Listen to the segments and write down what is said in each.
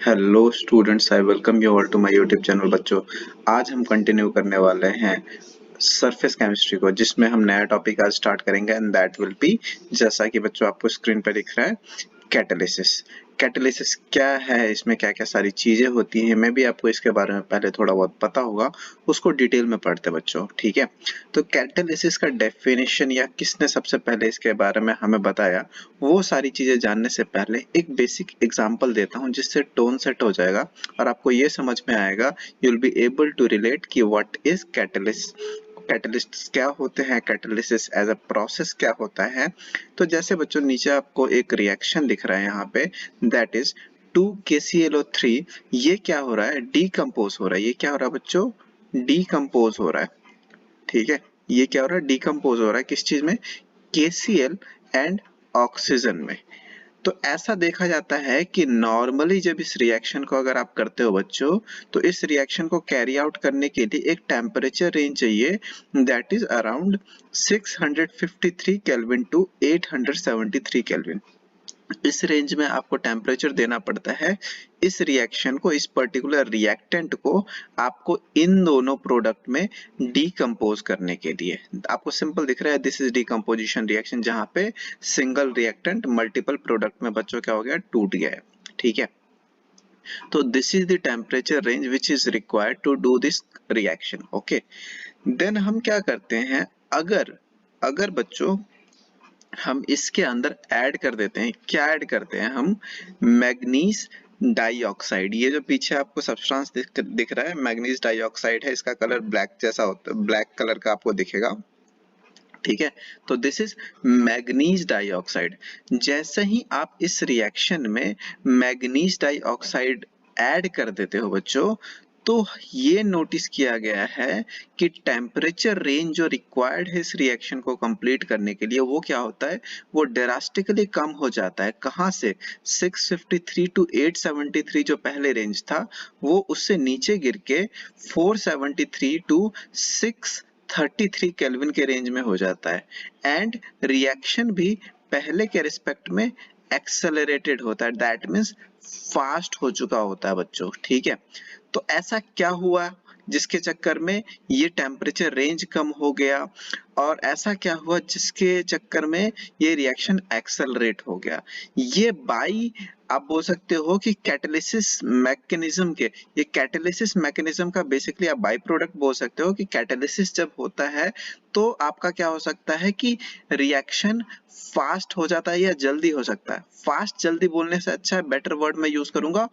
Hello students, I welcome you all to my YouTube channel. बच्चों, आज हम continue करने वाले हैं सरफेस केमिस्ट्री को, जिसमें हम नया टॉपिक आज स्टार्ट करेंगे एंड दैट विल बी, जैसा कि बच्चों आपको स्क्रीन पर दिख रहा है, कैटालिसिस। कैटालिसिस क्या है, इसमें क्या क्या सारी चीजें होती हैं, मैं भी आपको इसके बारे में पहले थोड़ा बहुत पता होगा, उसको डिटेल में पढ़ते बच्चों, ठीक है। तो कैटालिसिस का डेफिनेशन या किसने सबसे पहले इसके बारे में हमें बताया, वो सारी चीजें जानने से पहले एक बेसिक एग्जांपल देता हूँ, जिससे टोन सेट हो जाएगा और आपको ये समझ में आएगा, you will be able to relate कि व्हाट इज कैटालिस्ट, कैटलिस्ट क्या होते हैं, कैटालिसिस एज अ प्रोसेस क्या होता है। तो जैसे बच्चों नीचे आपको एक रिएक्शन दिख रहा है यहाँ पे, दैट इज 2KClO3। ये क्या हो रहा है, डीकम्पोज हो रहा है। ये क्या हो रहा है बच्चों, डीकम्पोज हो रहा है, ठीक है। ये क्या हो रहा है, डीकम्पोज हो रहा है किस चीज में, KCl एंड ऑक्सीजन में। तो ऐसा देखा जाता है कि नॉर्मली जब इस रिएक्शन को अगर आप करते हो बच्चों, तो इस रिएक्शन को कैरी आउट करने के लिए एक टेम्परेचर रेंज चाहिए, that is around 653 kelvin to 873 kelvin. इस रेंज में आपको टेम्परेचर देना पड़ता है इस रिएक्शन को, इस पर्टिकुलर रिएक्टेंट को आपको इन दोनों प्रोडक्ट में डीकम्पोज करने के लिए। आपको सिंपल दिख रहा है, दिस इज डीकम्पोजिशन रिएक्शन, जहां पे सिंगल रिएक्टेंट मल्टीपल प्रोडक्ट में बच्चों क्या हो गया, टूट गया है, ठीक है। तो this is the temperature range which is required to do this reaction, okay. Then हम क्या करते हैं, अगर अगर बच्चों हम इसके अंदर ऐड कर देते हैं, क्या ऐड करते हैं हम, मैग्नीज डाइऑक्साइड। ये जो पीछे आपको सब्सटेंस दिख रहा है, मैग्नीज डाइऑक्साइड है, इसका कलर ब्लैक जैसा होता है, ब्लैक कलर का आपको दिखेगा, ठीक है। तो दिस इज मैग्नीज डाइऑक्साइड। जैसे ही आप इस रिएक्शन में मैग्नीज डाइऑक्साइड ऐड कर देते हो बच्चों, तो ये नोटिस किया गया है कि टेम्परेचर रेंज जो रिक्वायर्ड है इस रिएक्शन को कंप्लीट करने के लिए, वो क्या होता है, वो ड्रास्टिकली कम हो जाता है। कहां से, 653 टू 873 जो पहले रेंज था, वो उससे नीचे गिर के 473 टू 633 केल्विन के रेंज में हो जाता है। एंड रिएक्शन भी पहले के रिस्पेक्ट में एक्सेलरेटेड होता है, दैट मीन्स फास्ट हो चुका होता है बच्चों, ठीक है। तो ऐसा क्या हुआ जिसके चक्कर में ये टेम्परेचर रेंज कम हो गया, और ऐसा क्या हुआ जिसके चक्कर में ये रिएक्शन एक्सेलरेट हो गया। ये बाई, आप बोल सकते हो कि कैटालिसिस मैकेनिज्म के, ये कैटालिसिस मैकेनिज्म का बेसिकली आप बाई प्रोडक्ट बोल सकते हो कि कैटालिसिस जब होता है तो आपका क्या हो सकता है कि रिएक्शन फास्ट हो जाता है या जल्दी हो सकता है। फास्ट जल्दी बोलने से अच्छा है, बेटर वर्ड मैं यूज करूंगा,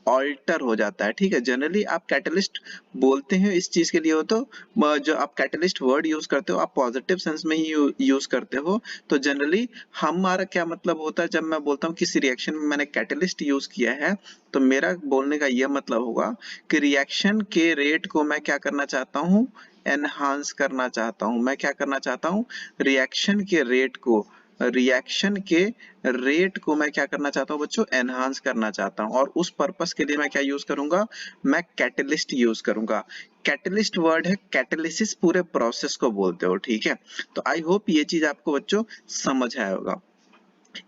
ऑल्टर हो जाता है, ठीक है। जनरली आप कैटलिस्ट बोलते हैं इस चीज के लिए हो, तो जो आप कैटलिस्ट वर्ड यूज करते हो आप पॉजिटिव सेंस में ही यूज करते हो। तो जनरली हमारा क्या मतलब होता है, जब मैं बोलता हूँ किसी रिएक्शन में मैंने कैटलिस्ट यूज किया है, तो मेरा बोलने का यह मतलब होगा कि रिएक्शन के रेट को मैं क्या करना चाहता हूँ, एनहांस करना चाहता हूँ। मैं क्या करना चाहता हूँ, रिएक्शन के रेट को, रिएक्शन के रेट को मैं क्या करना चाहता हूँ बच्चों, एनहांस करना चाहता हूँ। और उस पर्पस के लिए मैं क्या यूज करूंगा, मैं कैटलिस्ट यूज करूंगा। कैटलिस्ट वर्ड है, कैटलिसिस पूरे प्रोसेस को बोलते हो, ठीक है। तो आई होप ये चीज आपको बच्चों समझ आया होगा।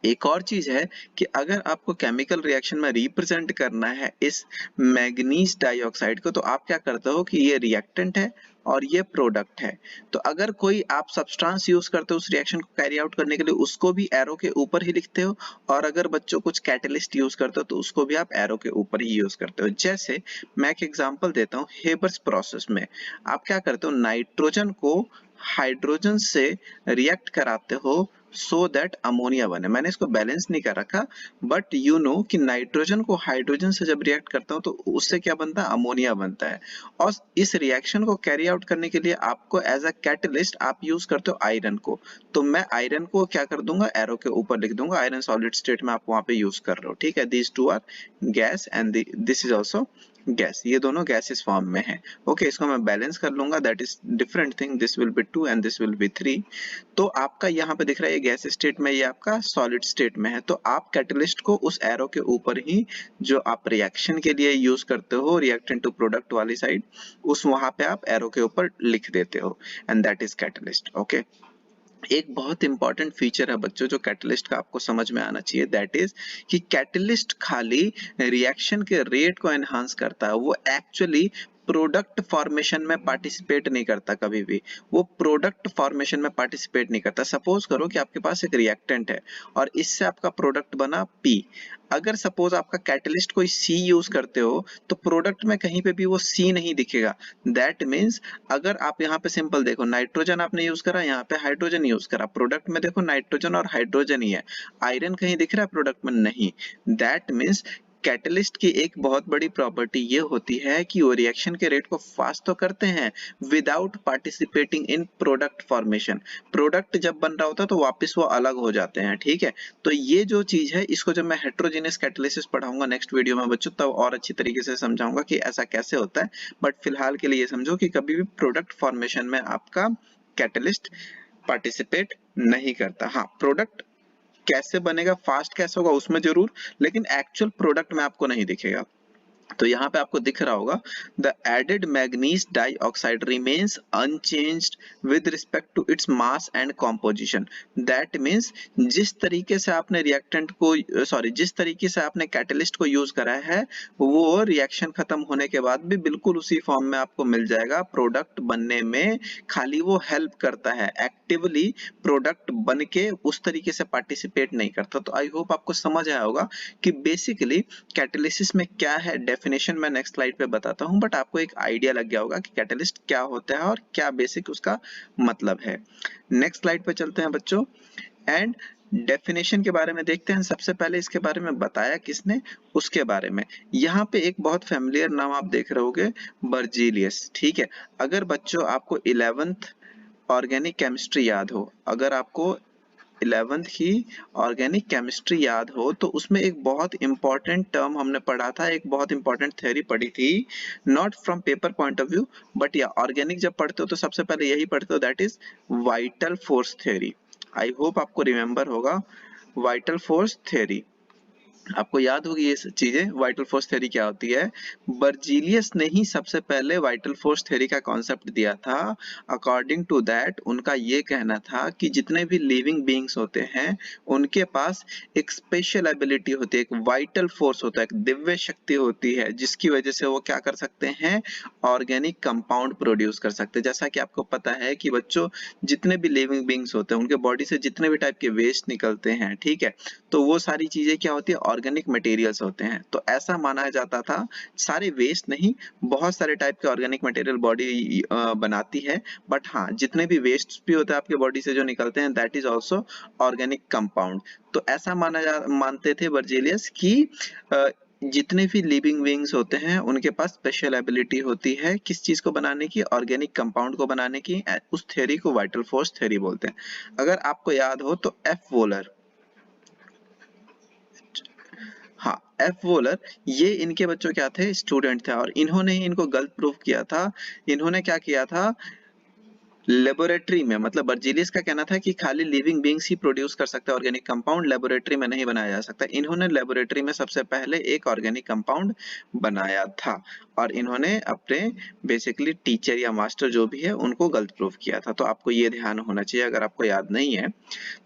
एक और चीज है कि अगर आपको केमिकल रिएक्शन में रिप्रेजेंट करना है इस मैग्नीज डाइऑक्साइड को, तो आप क्या करते हो कि ये रिएक्टेंट है और ये प्रोडक्ट है। तो अगर कोई आप सब्सटेंस यूज करते हो उस रिएक्शन को कैरी आउट करने के लिए, उसको भी एरो के ऊपर ही लिखते हो, और अगर बच्चों कुछ कैटलिस्ट यूज करते हो तो उसको भी आप एरो के ऊपर ही यूज करते हो। जैसे मैं एक एग्जांपल देता हूँ, हेबर्स प्रोसेस में आप क्या करते हो, नाइट्रोजन को हाइड्रोजन से रिएक्ट कराते हो सो दैट अमोनिया बने। मैंने इसको बैलेंस नहीं कर रखा, बट यू नो कि नाइट्रोजन को हाइड्रोजन से जब रिएक्ट करता हूं तो उससे क्या बनता है, अमोनिया बनता है। और इस रिएक्शन को कैरी आउट करने के लिए आपको एज अ कैटलिस्ट आप यूज करते हो आयरन को। तो मैं आयरन को क्या कर दूंगा, एरो के ऊपर लिख दूंगा, आयरन सॉलिड स्टेट में आप वहां पे यूज कर रहे हो, ठीक है। These two are gas and this is also gas, ये दोनों गैसेस फॉर्म में है, ओके। इसको मैं बैलेंस कर लूंगा, that is different thing, this will be 2 and this will be 3। तो आपका यहाँ पे दिख रहा है ये गैस स्टेट में, ये आपका सॉलिड स्टेट में है। तो आप कैटलिस्ट को उस एरो के ऊपर ही, जो आप रिएक्शन के लिए यूज करते हो रिएक्टेंट टू प्रोडक्ट वाली साइड, उस वहां पे आप एरो के ऊपर लिख देते हो, and that is catalyst, okay. एक बहुत इंपॉर्टेंट फीचर है बच्चों जो कैटलिस्ट का आपको समझ में आना चाहिए, दैट इज कि कैटलिस्ट खाली रिएक्शन के रेट को एनहांस करता है, वो एक्चुअली प्रोडक्ट फॉर्मेशन में पार्टिसिपेट नहीं करता कभी भी। वो प्रोडक्ट फॉर्मेशन में पार्टिसिपेट नहीं करता। सपोज करो कि आपके पास एक रिएक्टेंट है और इससे आपका प्रोडक्ट बना पी। अगर सपोज आपका कैटलिस्ट कोई सी यूज करते हो तो प्रोडक्ट में कहीं पे भी वो सी नहीं दिखेगा। दैट मीन्स अगर आप यहाँ पे सिंपल देखो, नाइट्रोजन आपने यूज करा, यहाँ पे हाइड्रोजन यूज करा, प्रोडक्ट में देखो नाइट्रोजन और हाइड्रोजन ही है, आयरन कहीं दिख रहा है प्रोडक्ट में? नहीं। दैट मीन्स कैटलिस्ट की एक बहुत बड़ी प्रॉपर्टी ये होती है कि वो रिएक्शन के रेट को फास्ट तो करते हैं without participating in product formation. Product जब बन रहा होता है तो वापस वो अलग हो जाते हैं, ठीक है। तो ये जो चीज है इसको जब मैं हेट्रोजेनियस कैटालिसिस पढ़ाऊंगा नेक्स्ट वीडियो में बच्चों, तब और अच्छी तरीके से समझाऊंगा कि ऐसा कैसे होता है। बट फिलहाल के लिए ये समझो कि कभी भी प्रोडक्ट फॉर्मेशन में आपका कैटलिस्ट पार्टिसिपेट नहीं करता। हाँ, प्रोडक्ट कैसे बनेगा, फास्ट कैसे होगा उसमें जरूर, लेकिन एक्चुअल प्रोडक्ट में आपको नहीं दिखेगा। तो यहाँ पे आपको दिख रहा होगा the added manganese dioxide remains unchanged with respect to its mass and composition. That means जिस तरीके से आपने रिएक्टेंट को जिस तरीके से आपने कैटलिस्ट को यूज करा है वो रिएक्शन खत्म होने के बाद भी बिल्कुल उसी फॉर्म में आपको मिल जाएगा। प्रोडक्ट बनने में खाली वो हेल्प करता है, एक्टिवली प्रोडक्ट बन के उस तरीके से पार्टिसिपेट नहीं करता। तो आई होप आपको समझ आया होगा कि बेसिकली कैटालिसिस में क्या है। डेफिनेशन मैं नेक्स्ट स्लाइड पे बताता हूं, बट आपको एक आइडिया लग गया होगा कि कैटालिस्ट क्या होता है और क्या बेसिक उसका मतलब है। नेक्स्ट स्लाइड पे चलते हैं बच्चों एंड डेफिनेशन के बारे में देखते हैं। सबसे पहले इसके बारे में बताया किसने, उसके बारे में। यहाँ पे एक बहुत फेमिलियर नाम आप देख रहे होगे, बर्जीलियस, ठीक है। अगर बच्चों आपको 11th ऑर्गेनिक केमिस्ट्री याद हो, अगर आपको 11th की ऑर्गेनिक केमिस्ट्री याद हो तो उसमें एक बहुत इंपॉर्टेंट टर्म हमने पढ़ा था, एक बहुत इंपॉर्टेंट थ्योरी पढ़ी थी, not from paper point of view but या ऑर्गेनिक जब पढ़ते हो तो सबसे पहले यही पढ़ते हो, that is vital force theory. I hope आपको रिमेंबर होगा वाइटल फोर्स थ्योरी, आपको याद होगी ये चीजें। वाइटल फोर्स थ्योरी क्या होती है? बर्जीलियस ने ही सबसे पहले वाइटल फोर्स थ्योरी का कॉन्सेप्ट दिया था। अकॉर्डिंग टू दैट उनका ये कहना था कि जितने भी लिविंग बीइंग्स होते हैं उनके पास एक स्पेशल एबिलिटी होती है, एक वाइटल फोर्स होता है, एक दिव्य शक्ति होती है जिसकी वजह से वो क्या कर सकते हैं, ऑर्गेनिक कंपाउंड प्रोड्यूस कर सकते हैं। जैसा कि आपको पता है कि बच्चों जितने भी लिविंग बीइंग्स होते हैं उनके बॉडी से जितने भी टाइप के वेस्ट निकलते हैं, ठीक है, तो वो सारी चीजें क्या होती है, ऑर्गेनिक मटेरियल्स होते हैं। तो ऐसा माना जाता था, सारे वेस्ट नहीं, बहुत सारे टाइप के ऑर्गेनिक मटेरियल बॉडी बनाती है, बट हाँ जितने भी वेस्ट भी होते हैं आपके बॉडी से जो निकलते हैं that is also organic compound. तो ऐसा मानते थे बर्जेलियस कि जितने भी लिविंग बीइंग्स होते हैं उनके पास स्पेशल एबिलिटी होती है किस चीज को बनाने की, ऑर्गेनिक कंपाउंड को बनाने की। उस थ्योरी को वाइटल फोर्स थ्योरी बोलते हैं। अगर आपको याद हो तो एफ वोलर, हाँ एफ वोलर, ये इनके बच्चों क्या थे, स्टूडेंट थे, और इन्होंने ही इनको गलत प्रूफ किया था। इन्होंने क्या किया था, लेबोरेटरी में, मतलब बर्जीलियस का कहना था कि खाली लिविंग बीइंग्स ही प्रोड्यूस कर सकते हैं ऑर्गेनिक कंपाउंड, लेबोरेटरी में नहीं बनाया जा सकता। इन्होंने लेबोरेटरी में सबसे पहले एक ऑर्गेनिक कंपाउंड बनाया था और इन्होंने अपने बेसिकली टीचर या मास्टर जो भी है उनको गलत प्रूफ किया था। तो आपको ये ध्यान होना चाहिए, अगर आपको याद नहीं है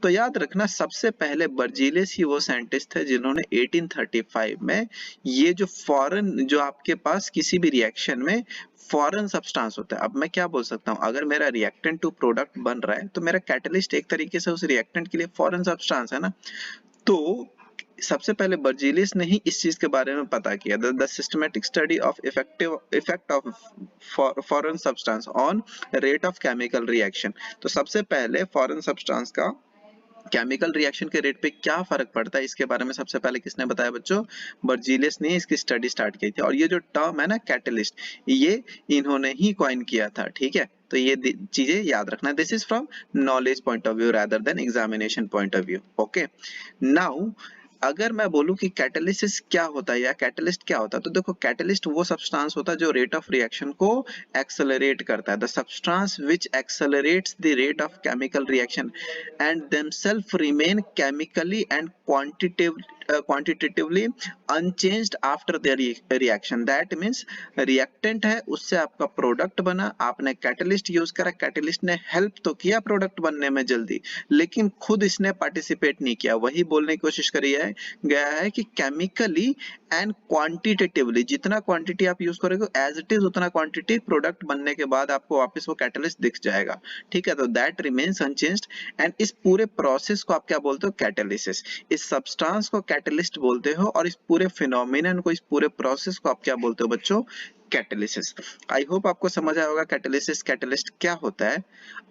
तो याद रखना सबसे पहले बर्जीलियस ही वो साइंटिस्ट थे जिन्होंने 1835 में ये जो फॉरेन, जो आपके पास किसी भी रिएक्शन में फॉरेन सब्सटेंस होता है। अब मैं क्या बोल सकता हूँ, अगर मेरा रिएक्टेंट टू प्रोडक्ट बन रहा है तो मेरा कैटलिस्ट एक तरीके से उस रिएक्टेंट के लिए फॉरेन सब्सटेंस है ना। तो सबसे पहले बर्जीलियस ने ही इस चीज के बारे में पता किया, the systematic study of effect of foreign substance on rate of chemical reaction. तो सबसे पहले फॉरेन सब्सटेंस का केमिकल रिएक्शन के रेट पे क्या फर्क पड़ता है इसके बारे में सबसे पहले किसने बताया बच्चों, बर्जीलियस ने इसकी स्टडी स्टार्ट की थी। और ये जो टर्म है ना कैटलिस्ट, ये इन्होंने ही कॉइन किया था, ठीक है। तो ये चीजें याद रखना, this is from knowledge point of view rather than examination point of view. Okay, now अगर मैं बोलूं कि कैटालिसिस क्या होता है या कैटलिस्ट क्या होता है, तो देखो कैटलिस्ट वो सब्सटेंस होता है जो रेट ऑफ रिएक्शन को एक्सेलरेट करता है, the substance which accelerates the rate of chemical reaction and themselves remain chemically and quantitatively unchanged after their reaction. That means reactant है, उससे आपका प्रोडक्ट बना, आपने कैटलिस्ट यूज करा, कैटलिस्ट ने हेल्प तो किया प्रोडक्ट बनने में जल्दी, लेकिन खुद इसने पार्टिसिपेट नहीं किया। वही बोलने की कोशिश करी है गया है कि केमिकली एंड क्वांटिटेटिवली, जितना क्वांटिटी आप यूज करोगे एज इट इज उतना क्वांटिटी प्रोडक्ट बनने के बाद आपको वापस वो कैटलिस्ट दिख जाएगा। ठीक है, तो दैट रिमेन्स अनचेंज्ड। एंड इस पूरे प्रोसेस को आप क्या बोलते हो? कैटालिसिस। इस सब्सटेंस को कैटलिस्ट बोलते हो और इस पूरे फिनोमिनन को, इस पूरे प्रोसेस को आप क्या बोलते हो बच्चों? कैटालिसिस। आई होप आपको समझ आया होगा कैटालिसिस, कैटलिस्ट क्या होता है।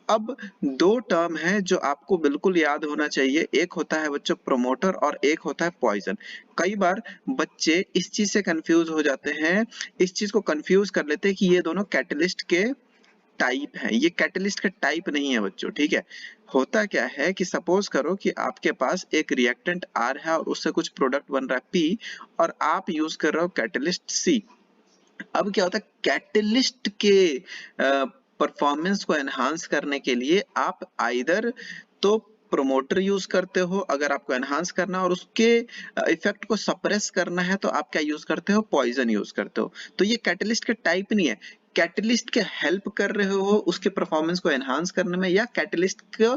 अब दो टर्म है जो आपको बिल्कुल याद होना चाहिए, एक होता है बच्चों प्रोमोटर और एक होता है पॉइजन। कई बार बच्चे इस चीज से कंफ्यूज हो जाते हैं, इस चीज को कंफ्यूज कर लेते हैं कि ये दोनों कैटलिस्ट के टाइप है। ये कैटलिस्ट का टाइप नहीं है बच्चों, ठीक है। होता क्या है कि सपोज करो कि आपके पास एक रिएक्टेंट आर है और उससे कुछ प्रोडक्ट बन रहा है पी, और आप यूज कर रहे हो कैटलिस्ट सी। अब क्या होता है, कैटलिस्ट के परफॉर्मेंस को एनहांस करने के लिए आप आइदर तो प्रोमोटर यूज करते हो अगर आपको एनहांस करना, और उसके इफेक्ट को सप्रेस करना है तो आप क्या यूज करते हो? पॉइजन यूज करते हो। तो ये कैटलिस्ट का टाइप नहीं है, कैटलिस्ट के हेल्प कर रहे हो उसके परफॉर्मेंस को एनहांस करने में, या कैटलिस्ट के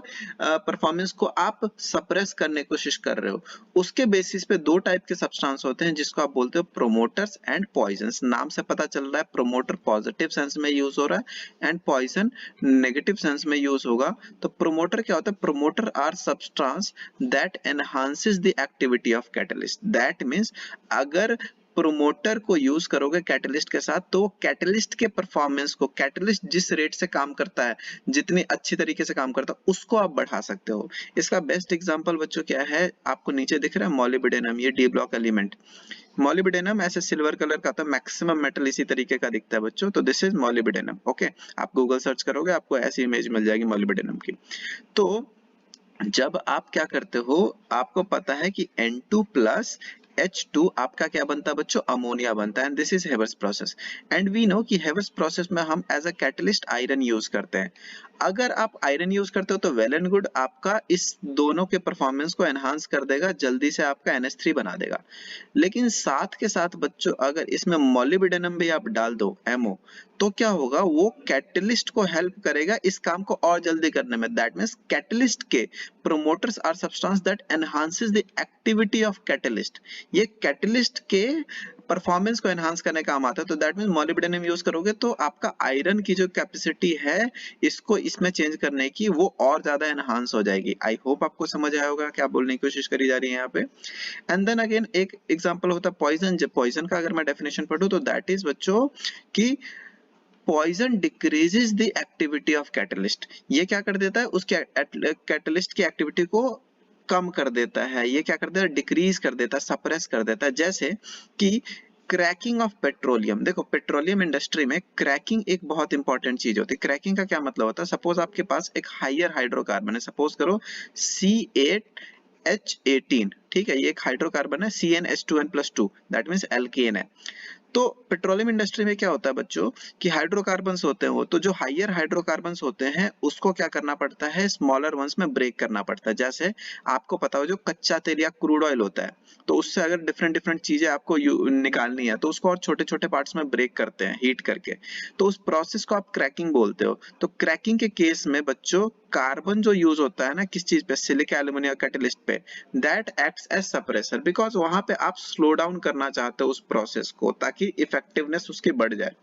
परफॉर्मेंस को आप सप्रेस करने की कोशिश कर रहे हो। उसके बेसिस पे दो टाइप के सब्सटेंस होते हैं जिसको आप बोलते हो प्रोमोटर्स एंड पॉइजन्स। नाम से पता चल रहा है प्रोमोटर पॉजिटिव सेंस में यूज हो रहा है एंड पॉइजन नेगेटिव सेंस में यूज होगा। तो प्रोमोटर क्या होता है? Promoter are substance that enhances the activity of catalyst. That means अगर प्रोमोटर को यूज करोगे कैटलिस्ट के साथ तो कैटलिस्ट के परफॉर्मेंस को, कैटलिस्ट जिस रेट से काम करता है, जितनी अच्छी तरीके से काम करता है, उसको आप बढ़ा सकते हो। इसका बेस्ट एग्जांपल बच्चों क्या है? आपको नीचे दिख रहा है मॉलिब्डेनम, ये डी ब्लॉक एलिमेंट। मॉलिब्डेनम ऐसे सिल्वर कलर का था, मैक्सिमम मेटल इसी तरीके का दिखता है बच्चों, तो दिस इज मॉलिब्डेनम। ओके, आप गूगल सर्च करोगे आपको ऐसी इमेज मिल जाएगी मॉलिब्डेनम की। तो जब आप क्या करते हो, आपको पता है कि N2 प्लस H2 आपका क्या बनता है बच्चों? अमोनिया बनता है। And this is Haber's process. And we know कि हेवर्स प्रोसेस में हम as a catalyst iron use करते हैं। अगर आप आयरन यूज करते हो तो वेल एंड गुड, आपका इस दोनों के परफॉर्मेंस को एनहांस कर देगा, जल्दी से आपका NH3 बना देगा। लेकिन साथ के साथ बच्चों अगर इसमें मॉलिब्डेनम भी आप डाल दो MO, तो क्या होगा? वो कैटलिस्ट को हेल्प करेगा इस काम को और जल्दी करने में। दैट मीन्स कैटलिस्ट के promoters are substance that enhances the activity of catalyst। ये कैटलिस्ट के परफॉर्मेंस को एनहांस करने का काम आता है। तो दैट मीन्स मॉलिब्डेनम यूज करोगे तो आपका आयरन की जो कैपेसिटी है इसको इसमें चेंज करने की, वो और ज्यादा एनहांस हो जाएगी। आई होप आपको समझ आया होगा क्या बोलने की कोशिश करी जा रही है यहाँ पे। एंड देन अगेन एक एग्जांपल होता है पॉइजन। जब पॉइजन का अगर मैं डेफिनेशन पढ़ूं तो दैट इज बच्चों कि poison decreases the activity of catalyst. ये क्या कर देता है? उसके कैटलिस्ट की एक्टिविटी को कम कर देता है। ये क्या कर देता है? डिक्रीज कर देता है, सप्रेस कर देता है। जैसे कि क्रैकिंग ऑफ पेट्रोलियम। देखो पेट्रोलियम इंडस्ट्री में क्रैकिंग एक बहुत इंपॉर्टेंट चीज होती है। क्रैकिंग का क्या मतलब होता है? सपोज आपके पास एक हायर हाइड्रोकार्बन है, सपोज करो C8H18, ठीक है, ये एक हाइड्रोकार्बन है CnH2n+2, दैट मीन्स एल्केन है। तो पेट्रोलियम इंडस्ट्री में क्या होता है बच्चों कि हाइड्रोकार्बन्स होते हैं, वो तो जो हायर हाइड्रोकार्बन्स होते हैं उसको क्या करना पड़ता है? स्मॉलर वंस में ब्रेक करना पड़ता है। जैसे आपको पता हो जो कच्चा तेल या क्रूड ऑयल होता है, तो उससे अगर डिफरेंट डिफरेंट चीजें आपको निकालनी है तो उसको और छोटे छोटे पार्ट्स में ब्रेक करते हैं हीट करके, तो उस प्रोसेस को आप क्रैकिंग बोलते हो। तो क्रैकिंग के केस में बच्चों कार्बन जो यूज होता है ना, किस चीज पे? सिलिका एल्यूमिनियम कैटलिस्ट पे, that acts as suppressor, because वहां पे आप स्लो डाउन करना चाहते हो उस प्रोसेस को ताकि इफेक्टिवनेस उसकी बढ़ जाए।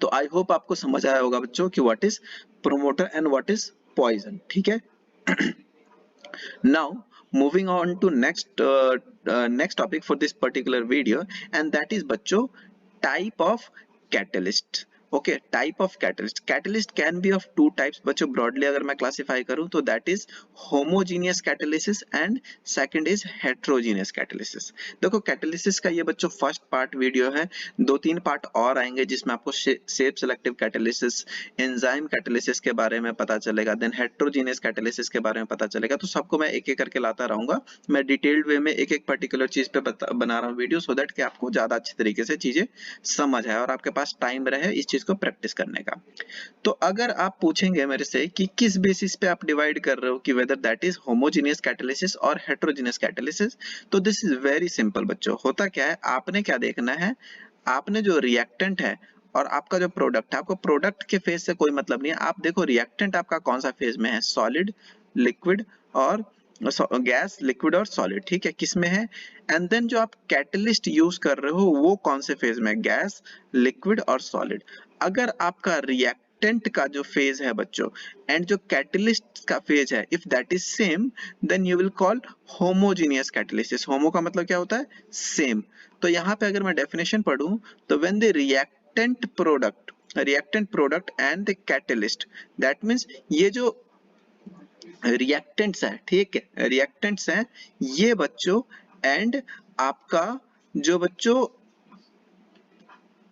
तो आई होप आपको समझ आया होगा बच्चों कि what is promoter and what is poison, ठीक है। Now moving on to next topic for this particular video, and that is बच्चों type of catalyst। Okay, type of catalyst। catalyst can be of two types बच्चों। broadly अगर मैं classify करूं तो that is homogeneous catalysis and second is heterogeneous catalysis। देखो catalysis का ये बच्चों फर्स्ट पार्ट वीडियो है, दो तीन पार्ट और आएंगे जिसमें आपको safe selective catalysis, enzyme catalysis के बारे में पता चलेगा, देन हेट्रोजीनियस कैटालिसिस के बारे में पता चलेगा। तो सबको मैं एक एक करके लाता रहूंगा। मैं डिटेल्ड वे में एक एक पर्टिकुलर चीज पे बना रहा हूँ वीडियो, सो दैट कि आपको ज्यादा अच्छी तरीके से चीजें समझ आए और आपके पास टाइम रहे इस चीज इसको प्रैक्टिस करने का। तो अगर आप पूछेंगे मेरे से कि किस बेसिस पे आप डिवाइड कर रहे हो कि whether that is homogeneous catalysis और हेटेरोजेनियस कैटालिसिस, तो दिस इज वेरी सिंपल बच्चों। होता क्या है, आपने क्या देखना है, आपने जो रिएक्टेंट है और आपका जो प्रोडक्ट है, आपको प्रोडक्ट के फेज से कोई मतलब नहीं है। आप देखो रिएक्टेंट आपका कौन सा फेज में है, सॉलिड, लिक्विड और गैस, लिक्विड और सॉलिड, ठीक है, किस में है। एंड देन जो आप कैटलिस्ट यूज कर रहे हो वो कौन से फेज में, गैस, लिक्विड और सॉलिड। अगर आपका रिएक्टेंट का जो फेज है बच्चों एंड जो कैटलिस्ट का फेज है, if that is same, then you will call homogeneous catalysis. Homo का मतलब क्या होता है, सेम। तो यहाँ पे अगर मैं डेफिनेशन पढ़ूं तो when the reactant product and the catalyst, that means ये जो रिएक्टेंट्स है, ठीक है, रिएक्टेंट्स हैं ये बच्चों, एंड आपका जो बच्चों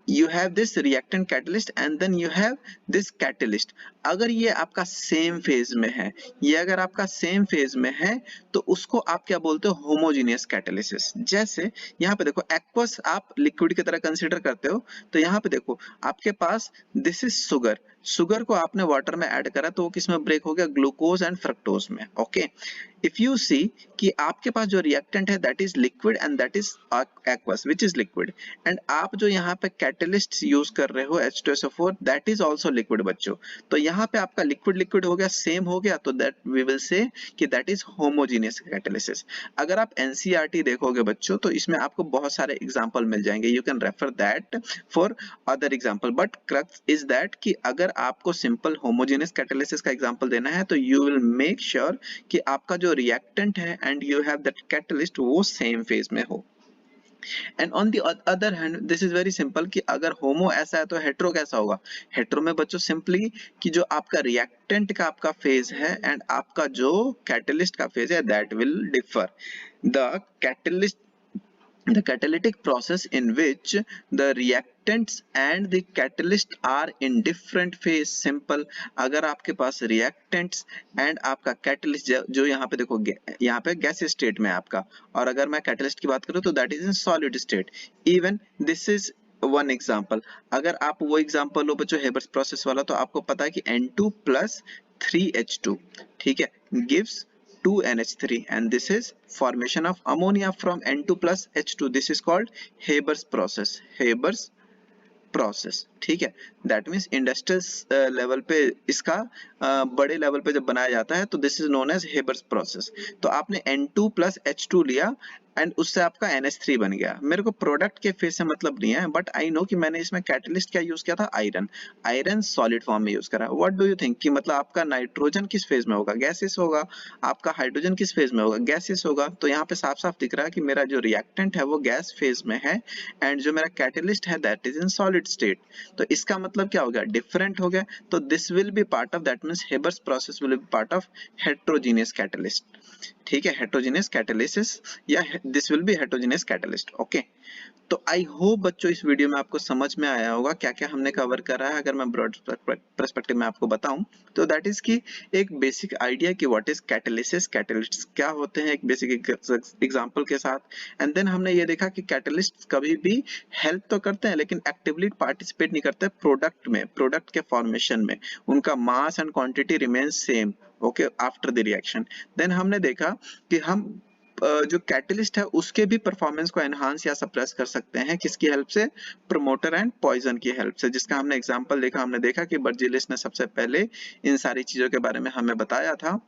you have this reactant catalyst and then you have this catalyst। अगर ये आपका सेम फेज में है, ये अगर आपका सेम फेज में है तो उसको आप क्या बोलते हो, होमोजेनियस कैटालिसिस। जैसे यहाँ पे देखो एक्वस आप लिक्विड की तरह कंसीडर करते हो, तो यहाँ पे देखो आपके पास दिस इज शुगर, शुगर को आपने वाटर में ऐड करा तो वो किसमें ब्रेक हो गया, ग्लूकोज एंड फ्रक्टोज में। ओके, इफ यू सी कि आपके पास जो रिएक्टेंट है that is liquid and that is aqueous which is liquid, and आप जो यहाँ पे कैटलिस्ट यूज कर रहे हो H2SO4 that is also liquid बच्चों। तो यहाँ पे आपका लिक्विड लिक्विड हो गया, सेम हो गया, तो दैट वी विल से कि दैट इज होमोजेनियस कैटालिसिस। अगर आप NCERT देखोगे बच्चों तो इसमें आपको बहुत सारे एग्जांपल मिल जाएंगे, you can refer that for other example, but crux is that कि अगर आपको सिंपल होमोजेनियस कैटालिसिस का एग्जांपल देना है तो यू विल मेक श्योर कि आपका जो रिएक्टेंट है and you have that catalyst वो सेम फेज में हो। And on the other hand this is very simple कि अगर होमो ऐसा है तो हेट्रो कैसा होगा। हेट्रो में बच्चों सिंपली कि जो आपका रिएक्टेंट का आपका फेज है एंड आपका जो कैटलिस्ट का फेज है that will differ. The catalytic process in which the reactants and the catalyst are in different phase। simple, अगर आपके पास reactants and आपका catalyst जो यहाँ पे देखो यहाँ पे गैस स्टेट में है आपका, और अगर मैं catalyst की बात करूँ तो that is in solid state। even this is one example. अगर आप वो एग्जाम्पल लो बच्चों हेबर्स प्रोसेस वाला, तो आपको पता है कि N2 plus 3H2, ठीक है, gives 2NH3 and this is formation of ammonia from N2 plus H2। this is called Haber's process, Haber's process, ठीक है। दैट मीन्स इंडस्ट्रियल लेवल पे इसका बड़े लेवल पे जब बनाया जाता है तो this is known as Haber's process. तो आपने N2 plus H2 लिया एंड उससे आपका NH3 बन गया। मेरे को प्रोडक्ट के फेज से मतलब नहीं है, बट आई नो कि मैंने इसमें कैटलिस्ट क्या यूज किया था, आयरन, आयरन सॉलिड फॉर्म में यूज करा। व्हाट डू यू थिंक कि मतलब आपका नाइट्रोजन किस फेज में होगा, गैसेस होगा, आपका हाइड्रोजन किस फेज में होगा, गैसेस होगा। तो यहाँ पे साफ साफ दिख रहा है कि मेरा जो रिएक्टेंट है वो गैस फेज में है एंड जो मेरा कैटलिस्ट है that is in solid state. तो इसका मतलब क्या हो गया, डिफरेंट हो गया। तो this will be part of, that means Haber's process will be part of heterogeneous catalyst, ठीक है, हेटेरोजेनियस कैटालिसिस या this will be heterogeneous catalyst. Okay, तो आई होप बच्चों इस वीडियो में आपको समझ में आया होगा क्या क्या हमने कवर करा है। अगर मैं ब्रॉड पर्सपेक्टिव में आपको बताऊं तो दैट इज कि एक बेसिक आइडिया कि व्हाट इज कैटालिसिस, कैटलिस्ट क्या होते हैं एक बेसिक एग्जांपल के साथ। एंड देन हमने ये देखा कि कैटलिस्ट कभी भी हेल्प तो करते हैं लेकिन एक्टिवली पार्टिसिपेट नहीं करते प्रोडक्ट में, प्रोडक्ट के फॉर्मेशन में, उनका mass and quantity remains same okay after the reaction. Then हमने देखा कि हम जो कैटलिस्ट है उसके भी परफॉर्मेंस को एनहांस या सप्रेस कर सकते हैं, किसकी हेल्प से, प्रमोटर एंड पॉइजन की हेल्प से, जिसका हमने एग्जांपल देखा। हमने देखा कि बर्जीलिस ने सबसे पहले इन सारी चीजों के बारे में हमें बताया था।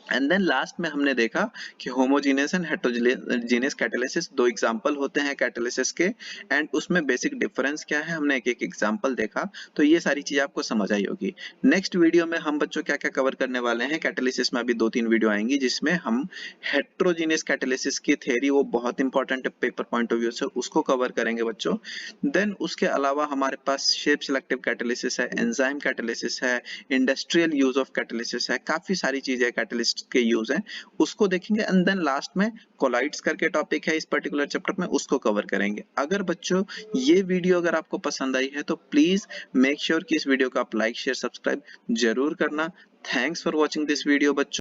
एंड देन लास्ट में हमने देखा कि होमोजेनियस एंड हेटेरोजेनियस कैटालिसिस दो एग्जांपल होते हैं कैटालिसिस के, एंड उसमें बेसिक डिफरेंस क्या है हमने एक एक एग्जांपल देखा। तो ये सारी चीजें आपको समझ आई होगी। नेक्स्ट वीडियो में हम बच्चों क्या क्या कवर करने वाले हैं, कैटालिसिस में अभी 2-3 वीडियो आएंगी जिसमें हम हेटेरोजेनियस कैटालिसिस की थ्योरी, वो बहुत इंपॉर्टेंट है पेपर पॉइंट ऑफ व्यू से, उसको कवर करेंगे बच्चों। देन उसके अलावा हमारे पास शेप सिलेक्टिव कैटालिसिस है, एंजाइम कैटालिसिस है, इंडस्ट्रियल यूज ऑफ कैटालिसिस है, काफी सारी चीजें कैटालिस्ट के यूज हैं उसको देखेंगे। एंड देन लास्ट में कोलाइड्स करके टॉपिक है इस पर्टिकुलर चैप्टर में, उसको कवर करेंगे। अगर बच्चों ये वीडियो अगर आपको पसंद आई है तो प्लीज मेक श्योर कि इस वीडियो को आप लाइक शेयर सब्सक्राइब जरूर करना। Thanks for watching this video बच्चों।